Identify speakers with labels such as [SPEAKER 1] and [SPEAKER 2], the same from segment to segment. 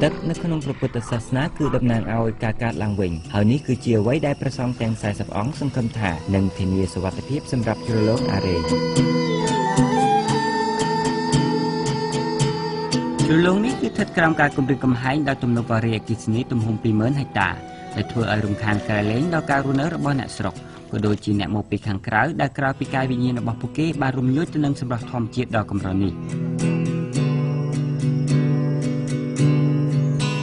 [SPEAKER 1] ទឹកនៅក្នុងព្រះពុទ្ធសាសនាគឺតំណាងឲ្យការកើតឡើងវិញហើយនេះគឺជាអ្វីដែលព្រះសង្ឃទាំង40អង្គសង្ឃឹមថានឹងធានាសុវត្ថិភាពសម្រាប់ជ្រលងអារេជ្រលងនេះគឺស្ថិតក្រោមការគម្រាមកំហែងដោយទំនប់វារីអគ្គិសនីទំហំ 20,000 ហិកតាដែលធ្វើឲ្យរំខានក្រែលែងដល់ការរស់នៅរបស់អ្នកស្រុកក៏ដូចជាអ្នកមកពីខាងក្រៅដែលក្រៅពីកាយវិញ្ញាណរបស់ពួកគេបានរំញោចទៅនឹងសម្រស់ធម្មជាតិដ៏កម្រនេះ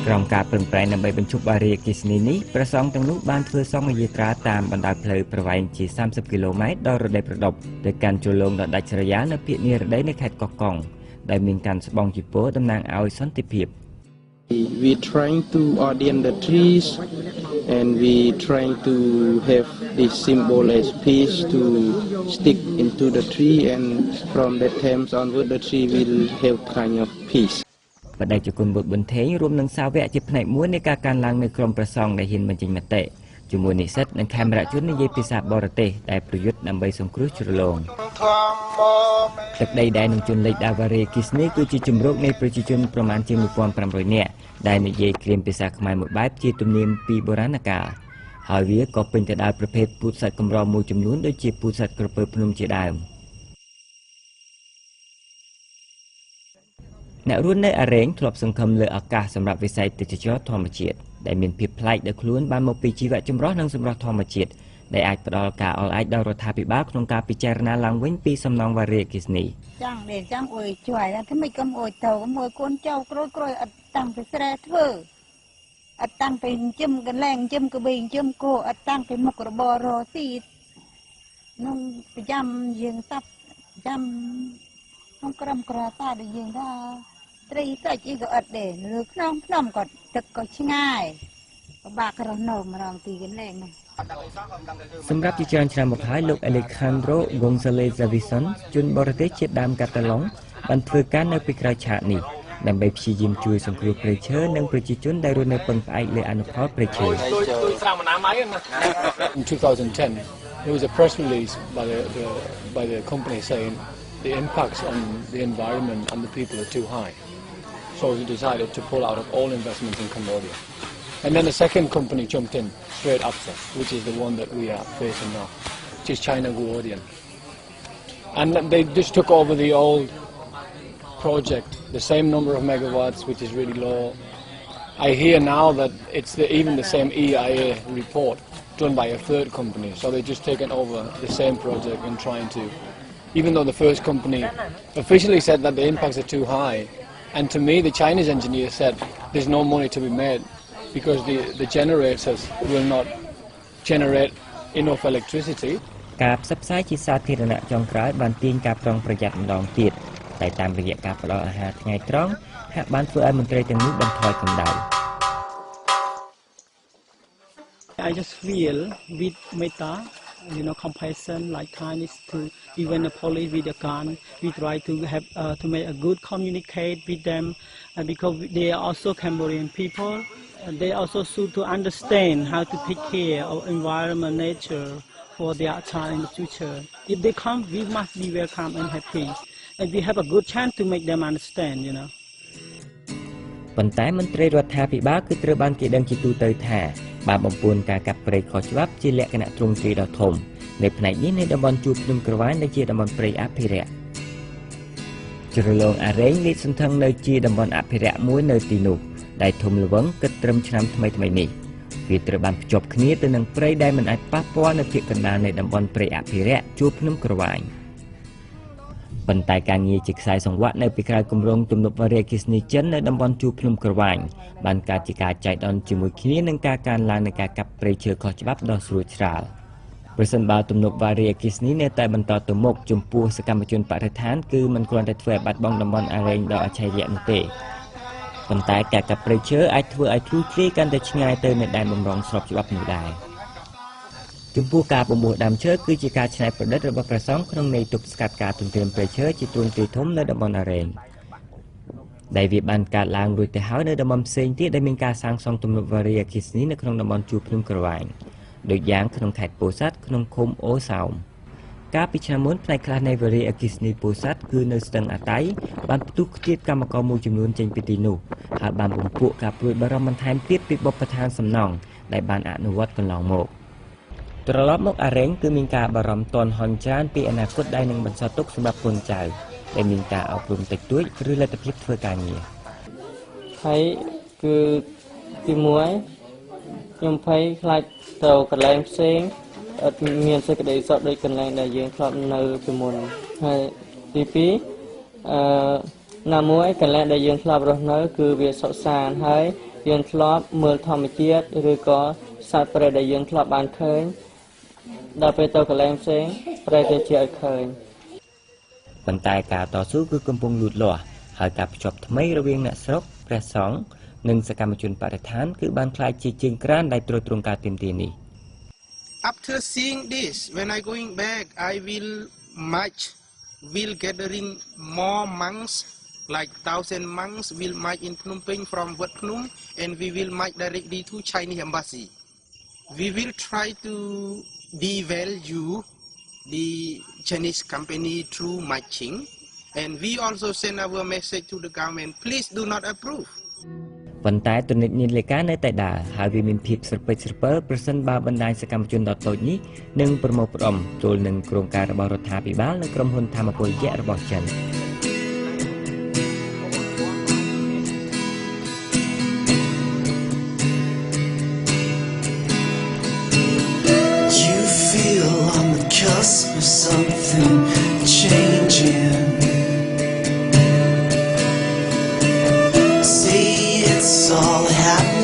[SPEAKER 1] ក្រោមការប្រឹងប្រែងដើម្បីបញ្ឈប់វារីអគ្គិសនីនេះព្រះសង្ឃទាំងនោះបានធ្វើសង្ឃយាត្រាតាមបណ្ដោយផ្លូវប្រវែងជា30 គីឡូម៉ែត្រដល់រដូវប្រដប់ទៅកាន់ជ្រលងដ៏ដាច់ស្រយាលនៅភាគនិរតីនៃខេត្តកោះកុងដែលមានកាន់ស្បង់ជាពរតំណាងឲ្យសន្តិភាព
[SPEAKER 2] We trying to ordain the trees and we trying to have this symbol as peace to stick into the tree and from that time onward the tree will have kind of peace
[SPEAKER 1] បដិជគុណបុត្រប៊ុនថេងរួមនឹងសាវកជាផ្នែកមួយនៃការកើនឡើងនៃក្រុមព្រះសង្ឃដែលហ៊ានបញ្ចេញមតិជាមួយនិស្សិតនិងខេមរជននិយាយភាសាបរទេសដែលប្រយុទ្ធដើម្បីសង្គ្រោះជ្រលងទឹកដីដែលនឹងជន់លិចដាវ៉ារីអគ្គិសនីគឺជាជំរកនៃប្រជាជនប្រមាណជាង 1,500 នាក់ដែលនិយាយគ្រាមភាសាខ្មែរមួយបែបជាទំនៀមពីបុរាណកាលហើយវាក៏ពេញទៅដោយប្រភេទពូជសត្វកម្រមួយចំនួនដូចជាពូជសត្វក្រពើភ្នំជាដើមអ្នករស់នៅអារ៉េងធ្លាប់សង្ឃឹមលើឱកាសសម្រាប់វិស័យទេសចរណ៍ធម្មជាតិដែលមានភាពប្លែកដោយខ្លួនបានមកពីជីវៈចម្រុះនិងសម្រស់ធម្មជាតិដែលអាចផ្ដល់ការអល់អាចដល់រដ្ឋាភិបាលក្នុងការពិចារណាឡើងវិញពីសំណង់វារីអគ្គិសនី
[SPEAKER 3] ចាំអុយជួយថាមិនកំអុយទៅមួយកូនចៅក្រួយអត់តាំងពីស្រែធ្វើអត់តាំងពីចិញ្ចឹមកន្លែងចិញ្ចឹមកប៊ីចិញ្ចឹមគោអត់តាំងពីមុខរបររស៊ីនោះប្រចាំយើងសាប់ចាំក្នុងក្រមក្រតាដែលយើងថាត្រីសាច់អីក៏អត់ដែរលើក្នុងក៏ទឹកក៏ឆ្ងាយពិបាករស់នៅម្ដងទីកន្លែងនោះ
[SPEAKER 1] សម្រាប់ជាច្រើនឆ្នាំមកហើយលោក Alejandro González Davison ជនបរទេសជាតិដើមកាតាឡុងបានធ្វើការនៅពីក្រោយឆាកនេះដើម្បីព្យាយាមជួយសង្គ្រោះព្រៃឈើនិងប្រជាជនដែលរស់នៅពឹងផ្អែកលើអនុផលព្រៃឈើ
[SPEAKER 4] In 2010 there was a press release by the company saying the impacts on the environment and the people are too high. So we decided to pull out of all investments in Cambodia. And then the second company jumped in straight after, which is the one that we are facing now, which is China Guodian. And they just took over the old project, the same number of megawatts, which is really low. I hear now that it's even the same EIA report done by a third company. So they're just taking over the same project and trying to, even though the first company officially said that the impacts are too high, and to me the Chinese engineer said there's no money to be made because the generators will not generate enough electricity.
[SPEAKER 1] ការផ្សព្វផ្សាយជាសាធារណៈចុងក្រោយបានទាញការប្រុងប្រយ័ត្នម្ដងទៀតតែតាមរយៈការផ្ដល់អាហារថ្ងៃត្រង់ហាក់បានធ្វើឲ្យមន្ត្រីទាំងនោះបន្ថយកម្ដៅ
[SPEAKER 5] I just feel with metta, compassion, like kindness to even the police with a gun. We try to have to make a good communicate with them because they are also Cambodian people. They also should to understand how to take care of environment, nature for their child in the future. If they come, we must be welcome and happy, and we have a good chance to make them understand. ប៉ុន្តែមន្ត្រីរដ្ឋាភិបាលគឺត្រូវបានគេដឹងជាទូទៅថាបានបំពួនការកាប់ព្រៃខុសច្បាប់ជាលក្ខណៈទ្រង់ទ្រាយដ៏ធំនៅផ្នែកនេះនៃតំបន់ជួរភ្នំក្រវាញដែលជាតំបន់ព្រៃអភិរក្សជ្រលងអារ៉េងលាតសន្ធឹងនៅជាតំបន់អភិរក្សមួយនៅទីនោះដែលធំល្វឹងគិតត្រឹមឆ្នាំថ្មីនេះវាត្រូវបានភ្ជាប់គ្នាទៅនឹងព្រៃដែលមិនអាចប៉ះពាល់នៅភាគកណ្ដាលនៃតំបន់ព្រៃអភិរក្សជួរភ្នំក្រវាញប៉ុន្តែការងារជាខ្សែសង្វាក់នៅពីក្រោយគម្រោងទំនប់វារីអគ្គិសនីចិននៅតំបន់ជួរភ្នំក្រវាញបានកើតជាការចែកដន្យជាមួយគ្នានឹងការកើនឡើងនៃការកាប់ព្រៃឈើខុសច្បាប់ដ៏ស្រួចស្រាលប្រសិនបើទំនប់វារីអគ្គិសនីនៅតែបន្តទៅមុខចំពោះសកម្មជនបរិស្ថានគឺមិនគ្រាន់តែធ្វើឲ្យបាត់បង់តំបន់អារ៉េងដ៏អច្ឆរិយៈនោះទេប៉ុន្តែការកាប់ព្រៃឈើអាចធ្វើឲ្យធ្លុះធ្លាយកាន់តែឆ្ងាយទៅនៅដែនបំរុងស្របច្បាប់នោះដែរចំពោះការបំពុះដើមឈើគឺជាការច្នៃប្រឌិតរបស់ព្រះសង្ឃក្នុងន័យទប់ស្កាត់ការទន្ទ្រានព្រៃឈើជាទ្រង់ទ្រាយធំនៅតំបន់អារ៉េងដែលវាបានកើតឡើងរួចទៅហើយនៅតំបន់ផ្សេងទៀតដែលមានការសាងសង់ទំនប់វារីអគ្គិសនីនៅក្នុងតំបន់ជួរភ្នំក្រវាញដូចយ៉ាងក្នុងខេត្តពោធិ៍សាត់ក្នុងឃុំអូសោម
[SPEAKER 1] កាលពីឆ្នាំមុនផ្នែកខ្លះនៃវារីអគ្គិសនីពោធិ៍សាត់គឺនៅស្ទឹងអាតៃបានផ្ទុះខ្ទាតកម្មករមួយចំនួនចេញពីទីនោះហើយបានបំពួកការព្រួយបារម្ភបន្ថែមទៀតពីបុព្វដ្ឋានសំណង់ដែលបានអនុវត្តកន្លងមកត្រឡប់មកអារ៉េងគឺមានការបារម្ភទាន់ហន់ច្រើនពីអនាគតដែលនឹងបន្សល់ទុកសម្រាប់កូនចៅដែលមានការអប់រំតិចតួចឬលទ្ធភាពធ្វើការងារ
[SPEAKER 6] ហើយគឺទី1ខ្ញុំភ័យខ្លាចទៅកន្លែងផ្សេងអត់មានសេចក្តីសុខដូចកន្លែងដែលយើងធ្លាប់នៅពីមុនហើយទី2ណាមួយកន្លែងដែលយើងធ្លាប់រស់នៅគឺវាសុខសាន្តហើយយើងធ្លាប់មើលធម្មជាតិឬក៏សត្វព្រៃដែលយើងធ្លាប់បានឃើញដល់ពេលទៅកន្លែងផ្សេងប្រែទៅជាឲ្យឃើញ
[SPEAKER 1] ប៉ុន្តែការតស៊ូគឺកំពុងលូតលាស់ហើយការភ្ជាប់ថ្មីរវាងអ្នកស្រុកព្រះសង្ឃនិងសកម្មជនបរិស្ថានគឺបានក្លាយជាជើងក្រានដែលទ្រទ្រង់ការទាមទារនេះ
[SPEAKER 2] After seeing this, when I going back, I will gathering more monks, like 1,000 monks will march in Phnom Penh from Wat Phnom, and we will march directly to Chinese embassy. We will try to devalue the Chinese company through marching, and we also send our message to the government, please do not approve.
[SPEAKER 1] ប៉ុន្តែទនិតនាឡិកានៅតែដើរហើយវាមានភាពស្រពេចស្រពិលប្រសិនបើបណ្ដាញសកម្មជនដ៏តូចនេះនឹងប្រមូលផ្ដុំចូលនឹងក្រុមការរបស់រដ្ឋាភិបាលនិងក្រុមហ៊ុនថាមពលយក្សរបស់ចិន
[SPEAKER 7] You feel on the cusp of something changing. It's all happening.